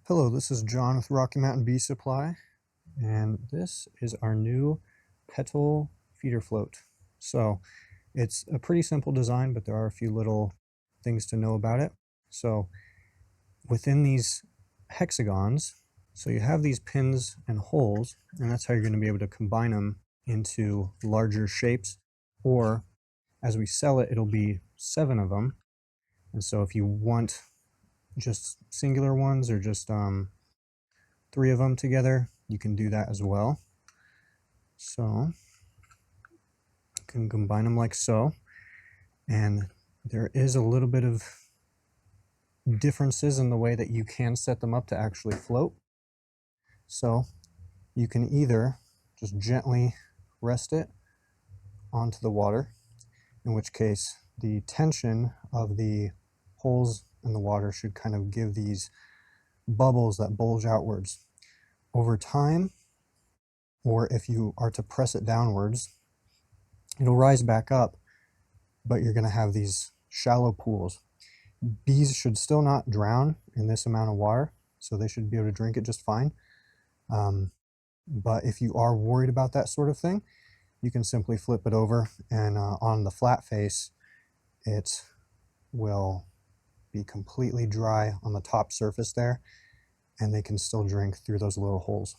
Hello, this is John with Rocky Mountain Bee Supply, and this is our new Petal Feeder Float. So it's a pretty simple design, but there are a few little things to know about it. So within these hexagons, so you have these pins and holes, and that's how you're going to be able to combine them into larger shapes, or as we sell it, it'll be 7 of them. And so if you want just singular ones or just 3 of them together, you can do that as well. So you can combine them like so, and there is a little bit of differences in the way that you can set them up to actually float. So you can either just gently rest it onto the water, in which case the tension of the holes in the water should kind of give these bubbles that bulge outwards. Over time, or if you are to press it downwards, it'll rise back up, but you're going to have these shallow pools. Bees should still not drown in this amount of water, so they should be able to drink it just fine. But if you are worried about that sort of thing, you can simply flip it over, and on the flat face, it will be completely dry on the top surface there, and they can still drink through those little holes.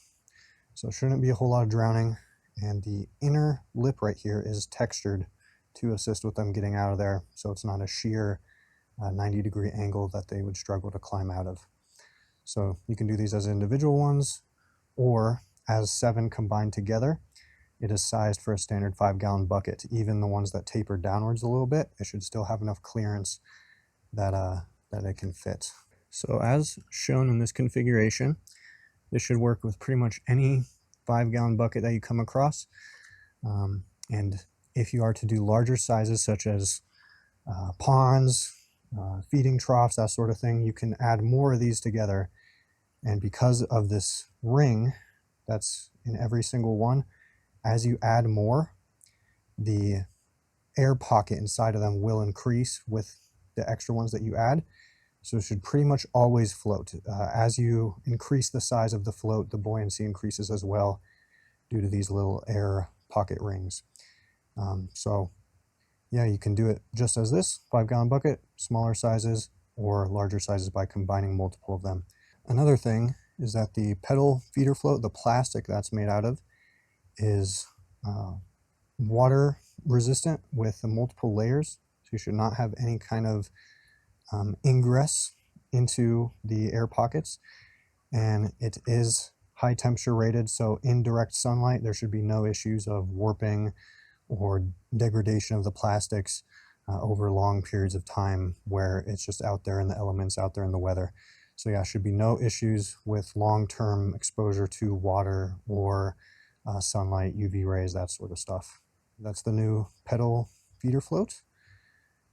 So it shouldn't be a whole lot of drowning, and the inner lip right here is textured to assist with them getting out of there, so it's not a sheer 90-degree angle that they would struggle to climb out of. So you can do these as individual ones or as 7 combined together. It is sized for a standard 5-gallon bucket. Even the ones that taper downwards a little bit, it should still have enough clearance that it can fit. So as shown in this configuration, this should work with pretty much any 5-gallon bucket that you come across. And if you are to do larger sizes such as ponds, feeding troughs, that sort of thing, you can add more of these together. And because of this ring that's in every single one, as you add more, the air pocket inside of them will increase with the extra ones that you add. So it should pretty much always float. As you increase the size of the float, the buoyancy increases as well due to these little air pocket rings. So yeah, you can do it just as this 5-gallon bucket, smaller sizes or larger sizes by combining multiple of them. Another thing is that the Petal Feeder Float, the plastic that's made out of, is water resistant with multiple layers. So you should not have any kind of ingress into the air pockets, and it is high temperature rated, so in direct sunlight there should be no issues of warping or degradation of the plastics over long periods of time where it's just out there in the elements, out there in the weather. So yeah, should be no issues with long-term exposure to water or sunlight, UV rays, that sort of stuff. That's the new Petal Feeder Float,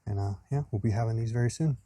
and yeah, we'll be having these very soon.